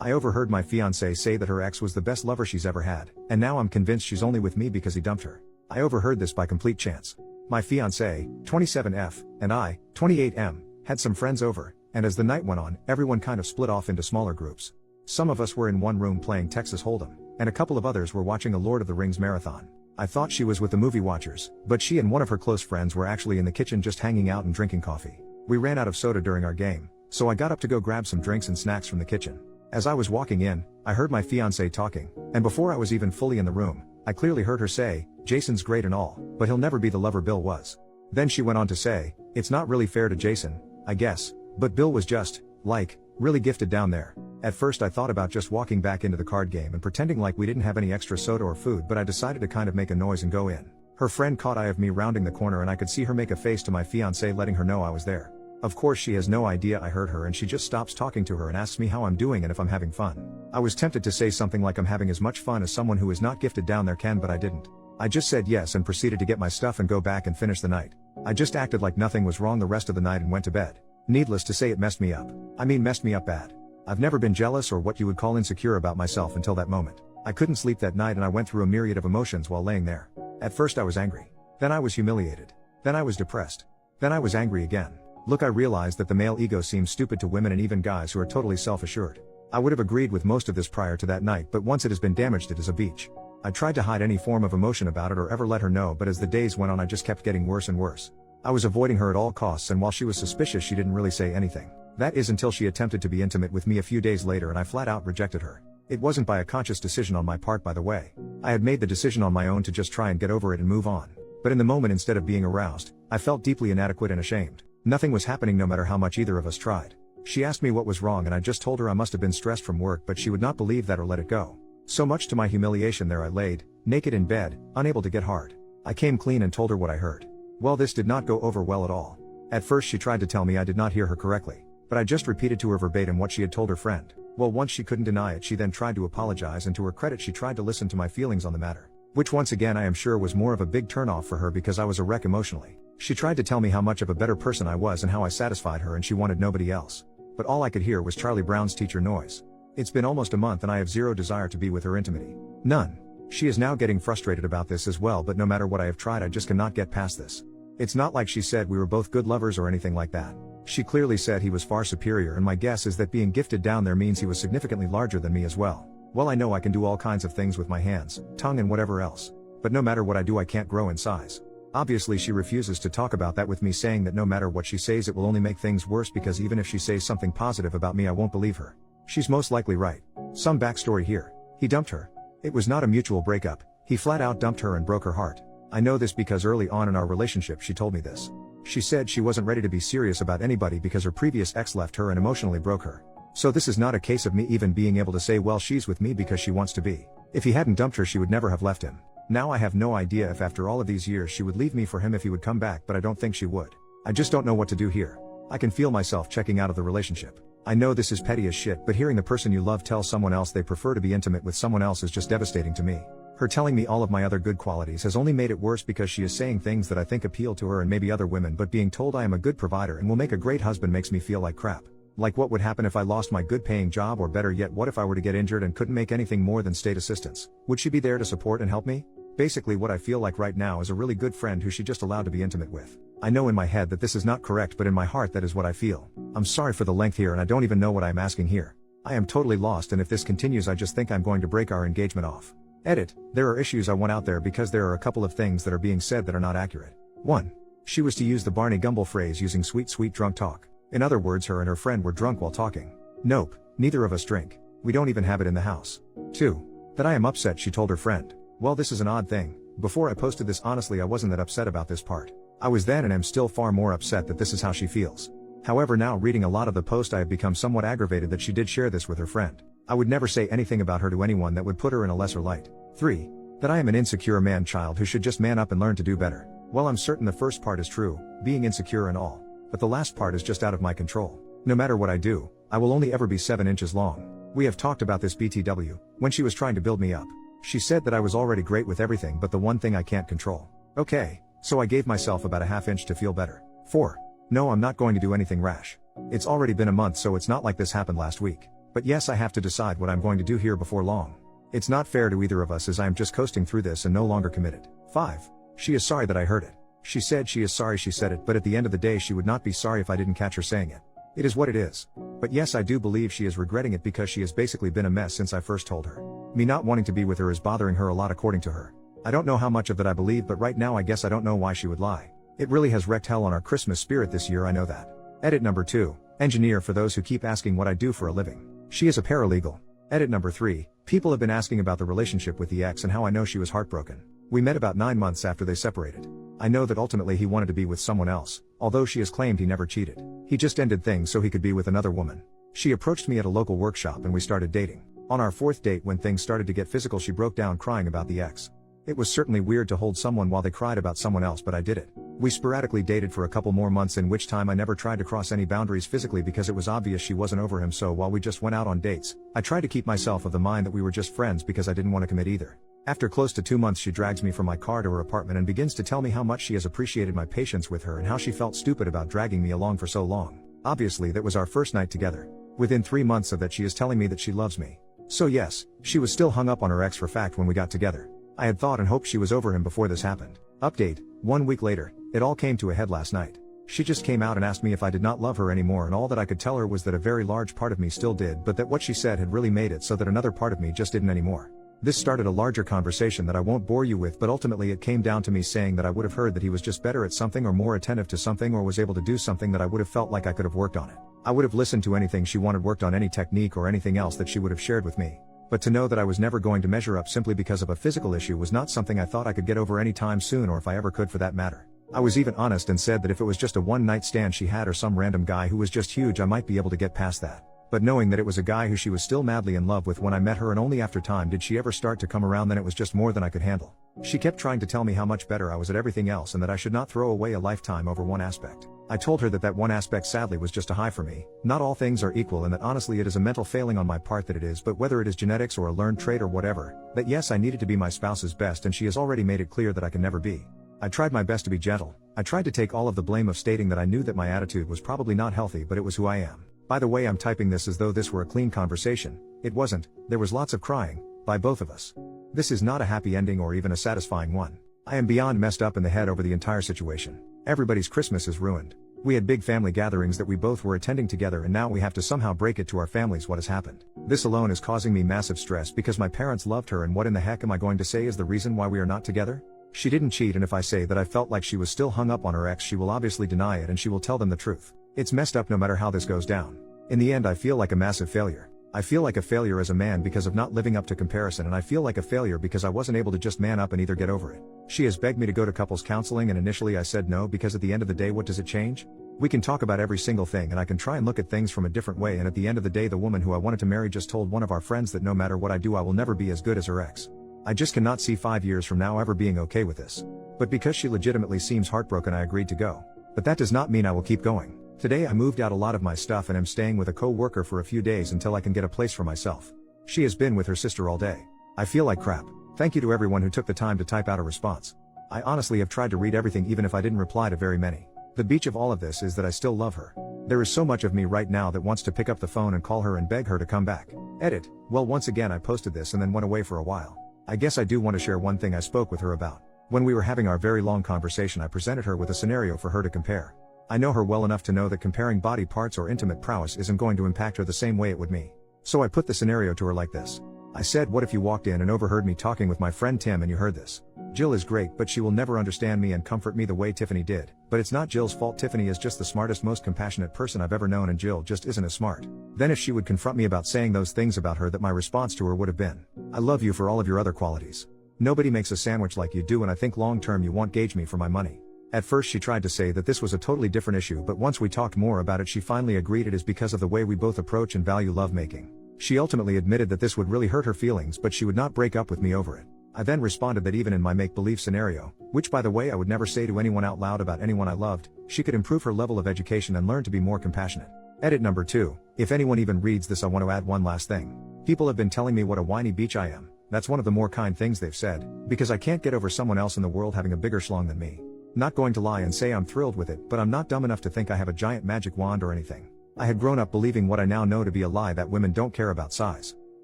I overheard my fiancée say that her ex was the best lover she's ever had, and now I'm convinced she's only with me because he dumped her. I overheard this by complete chance. My fiancée, 27F, and I, 28M, had some friends over, and as the night went on, everyone kind of split off into smaller groups. Some of us were in one room playing Texas Hold'em, and a couple of others were watching a Lord of the Rings marathon. I thought she was with the movie watchers, but she and one of her close friends were actually in the kitchen just hanging out and drinking coffee. We ran out of soda during our game, so I got up to go grab some drinks and snacks from the kitchen. As I was walking in, I heard my fiancée talking, and before I was even fully in the room, I clearly heard her say, "Jason's great and all, but he'll never be the lover Bill was." Then she went on to say, "It's not really fair to Jason, I guess, but Bill was just, like, really gifted down there." At first I thought about just walking back into the card game and pretending like we didn't have any extra soda or food, but I decided to kind of make a noise and go in. Her friend caught eye of me rounding the corner and I could see her make a face to my fiancée letting her know I was there. Of course she has no idea I heard her and she just stops talking to her and asks me how I'm doing and if I'm having fun. I was tempted to say something like I'm having as much fun as someone who is not gifted down there can, but I didn't. I just said yes and proceeded to get my stuff and go back and finish the night. I just acted like nothing was wrong the rest of the night and went to bed. Needless to say, it messed me up. I mean, messed me up bad. I've never been jealous or what you would call insecure about myself until that moment. I couldn't sleep that night and I went through a myriad of emotions while laying there. At first I was angry. Then I was humiliated. Then I was depressed. Then I was angry again. Look, I realized that the male ego seems stupid to women and even guys who are totally self-assured. I would have agreed with most of this prior to that night, but once it has been damaged, it is a beach. I tried to hide any form of emotion about it or ever let her know, but as the days went on I just kept getting worse and worse. I was avoiding her at all costs, and while she was suspicious she didn't really say anything. That is until she attempted to be intimate with me a few days later and I flat out rejected her. It wasn't by a conscious decision on my part, by the way. I had made the decision on my own to just try and get over it and move on. But in the moment, instead of being aroused, I felt deeply inadequate and ashamed. Nothing was happening no matter how much either of us tried. She asked me what was wrong and I just told her I must have been stressed from work, but she would not believe that or let it go. So much to my humiliation, there I laid, naked in bed, unable to get hard. I came clean and told her what I heard. Well, this did not go over well at all. At first she tried to tell me I did not hear her correctly, but I just repeated to her verbatim what she had told her friend. Well, once she couldn't deny it, she then tried to apologize, and to her credit she tried to listen to my feelings on the matter. Which once again I am sure was more of a big turnoff for her because I was a wreck emotionally. She tried to tell me how much of a better person I was and how I satisfied her, and she wanted nobody else. But all I could hear was Charlie Brown's teacher noise. It's been almost a month and I have zero desire to be with her intimately. None. She is now getting frustrated about this as well, but no matter what I have tried I just cannot get past this. It's not like she said we were both good lovers or anything like that. She clearly said he was far superior, and my guess is that being gifted down there means he was significantly larger than me as well. Well, I know I can do all kinds of things with my hands, tongue and whatever else. But no matter what I do I can't grow in size. Obviously she refuses to talk about that with me, saying that no matter what she says it will only make things worse, because even if she says something positive about me I won't believe her. She's most likely right. Some backstory here. He dumped her. It was not a mutual breakup. He flat out dumped her and broke her heart. I know this because early on in our relationship she told me this. She said she wasn't ready to be serious about anybody because her previous ex left her and emotionally broke her. So this is not a case of me even being able to say, well, she's with me because she wants to be. If he hadn't dumped her she would never have left him. Now I have no idea if after all of these years she would leave me for him if he would come back, but I don't think she would. I just don't know what to do here. I can feel myself checking out of the relationship. I know this is petty as shit, but hearing the person you love tell someone else they prefer to be intimate with someone else is just devastating to me. Her telling me all of my other good qualities has only made it worse because she is saying things that I think appeal to her and maybe other women, but being told I am a good provider and will make a great husband makes me feel like crap. Like what would happen if I lost my good paying job, or better yet, what if I were to get injured and couldn't make anything more than state assistance? Would she be there to support and help me? Basically what I feel like right now is a really good friend who she just allowed to be intimate with. I know in my head that this is not correct, but in my heart that is what I feel. I'm sorry for the length here and I don't even know what I'm asking here. I am totally lost, and if this continues I just think I'm going to break our engagement off. Edit. There are issues I want out there because there are a couple of things that are being said that are not accurate. 1. She was to use the Barney Gumble phrase using sweet drunk talk. In other words, her and her friend were drunk while talking. Nope, neither of us drink. We don't even have it in the house. 2. That I am upset, she told her friend. Well, this is an odd thing. Before I posted this, honestly I wasn't that upset about this part. I was then and am still far more upset that this is how she feels. However, now reading a lot of the post I have become somewhat aggravated that she did share this with her friend. I would never say anything about her to anyone that would put her in a lesser light. 3. That I am an insecure man-child who should just man up and learn to do better. Well, I'm certain the first part is true, being insecure and all. But the last part is just out of my control. No matter what I do, I will only ever be 7 inches long. We have talked about this BTW, when she was trying to build me up. She said that I was already great with everything but the one thing I can't control. Okay, so I gave myself about a ½ inch to feel better. 4. No, I'm not going to do anything rash. It's already been a month, so it's not like this happened last week. But yes, I have to decide what I'm going to do here before long. It's not fair to either of us as I am just coasting through this and no longer committed. 5. She is sorry that I heard it. She said she is sorry she said it, but at the end of the day she would not be sorry if I didn't catch her saying it. It is what it is. But yes, I do believe she is regretting it because she has basically been a mess since I first told her. Me not wanting to be with her is bothering her a lot according to her. I don't know how much of that I believe, but right now I guess I don't know why she would lie. It really has wrecked hell on our Christmas spirit this year, I know that. Edit number 2. Engineer, for those who keep asking what I do for a living. She is a paralegal. Edit number 3. People have been asking about the relationship with the ex and how I know she was heartbroken. We met about 9 months after they separated. I know that ultimately he wanted to be with someone else, although she has claimed he never cheated. He just ended things so he could be with another woman. She approached me at a local workshop and we started dating. On our 4th date, when things started to get physical, she broke down crying about the ex. It was certainly weird to hold someone while they cried about someone else, but I did it. We sporadically dated for a couple more months, in which time I never tried to cross any boundaries physically because it was obvious she wasn't over him, so while we just went out on dates, I tried to keep myself of the mind that we were just friends because I didn't want to commit either. After close to 2 months, she drags me from my car to her apartment and begins to tell me how much she has appreciated my patience with her and how she felt stupid about dragging me along for so long. Obviously that was our first night together. Within 3 months of that she is telling me that she loves me. So yes, she was still hung up on her ex for fact when we got together. I had thought and hoped she was over him before this happened. Update, 1 week later, it all came to a head last night. She just came out and asked me if I did not love her anymore, and all that I could tell her was that a very large part of me still did, but that what she said had really made it so that another part of me just didn't anymore. This started a larger conversation that I won't bore you with, but ultimately it came down to me saying that I would have heard that he was just better at something or more attentive to something or was able to do something that I would have felt like I could have worked on it. I would have listened to anything she wanted worked on, any technique or anything else that she would have shared with me. But to know that I was never going to measure up simply because of a physical issue was not something I thought I could get over any time soon, or if I ever could for that matter. I was even honest and said that if it was just a one-night stand she had or some random guy who was just huge, I might be able to get past that. But knowing that it was a guy who she was still madly in love with when I met her, and only after time did she ever start to come around, then it was just more than I could handle. She kept trying to tell me how much better I was at everything else and that I should not throw away a lifetime over one aspect. I told her that that one aspect sadly was just a high for me. Not all things are equal, and that honestly it is a mental failing on my part that it is, but whether it is genetics or a learned trait or whatever, that yes, I needed to be my spouse's best, and she has already made it clear that I can never be. I tried my best to be gentle. I tried to take all of the blame of stating that I knew that my attitude was probably not healthy, but it was who I am. By the way, I'm typing this as though this were a clean conversation. It wasn't. There was lots of crying, by both of us. This is not a happy ending or even a satisfying one. I am beyond messed up in the head over the entire situation. Everybody's Christmas is ruined. We had big family gatherings that we both were attending together, and now we have to somehow break it to our families what has happened. This alone is causing me massive stress because my parents loved her, and what in the heck am I going to say is the reason why we are not together? She didn't cheat, and if I say that I felt like she was still hung up on her ex, she will obviously deny it and she will tell them the truth. It's messed up no matter how this goes down. In the end, I feel like a massive failure. I feel like a failure as a man because of not living up to comparison, and I feel like a failure because I wasn't able to just man up and either get over it. She has begged me to go to couples counseling, and initially I said no because at the end of the day, what does it change? We can talk about every single thing and I can try and look at things from a different way, and at the end of the day, the woman who I wanted to marry just told one of our friends that no matter what I do, I will never be as good as her ex. I just cannot see 5 years from now ever being okay with this. But because she legitimately seems heartbroken, I agreed to go. But that does not mean I will keep going. Today I moved out a lot of my stuff and am staying with a co-worker for a few days until I can get a place for myself. She has been with her sister all day. I feel like crap. Thank you to everyone who took the time to type out a response. I honestly have tried to read everything, even if I didn't reply to very many. The beach of all of this is that I still love her. There is so much of me right now that wants to pick up the phone and call her and beg her to come back. Edit. Well, once again I posted this and then went away for a while. I guess I do want to share one thing I spoke with her about. When we were having our very long conversation, I presented her with a scenario for her to compare. I know her well enough to know that comparing body parts or intimate prowess isn't going to impact her the same way it would me. So I put the scenario to her like this. I said, what if you walked in and overheard me talking with my friend Tim and you heard this? Jill is great, but she will never understand me and comfort me the way Tiffany did. But it's not Jill's fault. Tiffany is just the smartest, most compassionate person I've ever known, and Jill just isn't as smart. Then if she would confront me about saying those things about her, that my response to her would have been, I love you for all of your other qualities. Nobody makes a sandwich like you do, and I think long term you won't gauge me for my money. At first she tried to say that this was a totally different issue, but once we talked more about it, she finally agreed it is because of the way we both approach and value lovemaking. She ultimately admitted that this would really hurt her feelings, but she would not break up with me over it. I then responded that even in my make-believe scenario, which by the way I would never say to anyone out loud about anyone I loved, she could improve her level of education and learn to be more compassionate. Edit number 2. If anyone even reads this, I want to add one last thing. People have been telling me what a whiny bitch I am. That's one of the more kind things they've said, because I can't get over someone else in the world having a bigger schlong than me. Not going to lie and say I'm thrilled with it, but I'm not dumb enough to think I have a giant magic wand or anything. I had grown up believing what I now know to be a lie, that women don't care about size.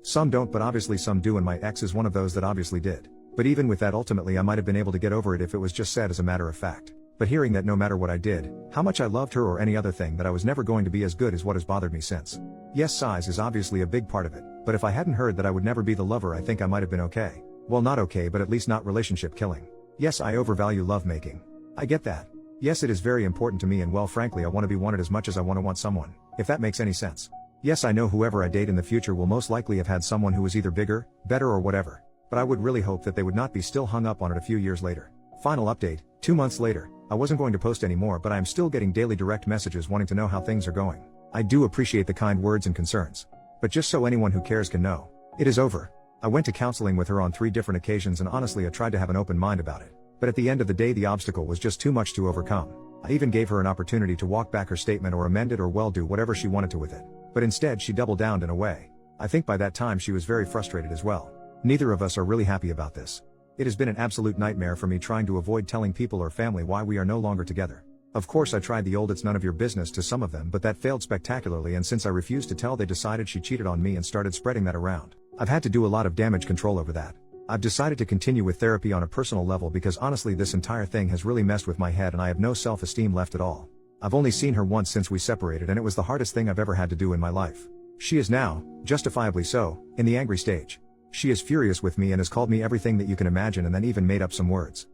Some don't, but obviously some do, and my ex is one of those that obviously did. But even with that, ultimately I might have been able to get over it if it was just said as a matter of fact. But hearing that no matter what I did, how much I loved her or any other thing, that I was never going to be as good, is what has bothered me since. Yes, size is obviously a big part of it, but if I hadn't heard that I would never be the lover, I think I might have been okay. Well, not okay, but at least not relationship killing. Yes, I overvalue lovemaking. I get that. Yes, it is very important to me, and well, frankly, I want to be wanted as much as I want someone, if that makes any sense. Yes, I know whoever I date in the future will most likely have had someone who is either bigger, better, or whatever, but I would really hope that they would not be still hung up on it a few years later. Final update, 2 months later. I wasn't going to post anymore, but I am still getting daily direct messages wanting to know how things are going. I do appreciate the kind words and concerns. But just so anyone who cares can know, it is over. I went to counseling with her on 3 different occasions, and honestly I tried to have an open mind about it. But at the end of the day, the obstacle was just too much to overcome. I even gave her an opportunity to walk back her statement or amend it or well, do whatever she wanted to with it. But instead she doubled down in a way. I think by that time she was very frustrated as well. Neither of us are really happy about this. It has been an absolute nightmare for me trying to avoid telling people or family why we are no longer together. Of course I tried the old "it's none of your business" to some of them, but that failed spectacularly, and since I refused to tell, they decided she cheated on me and started spreading that around. I've had to do a lot of damage control over that. I've decided to continue with therapy on a personal level because honestly this entire thing has really messed with my head and I have no self-esteem left at all. I've only seen her once since we separated, and it was the hardest thing I've ever had to do in my life. She is now, justifiably so, in the angry stage. She is furious with me and has called me everything that you can imagine, and then even made up some words.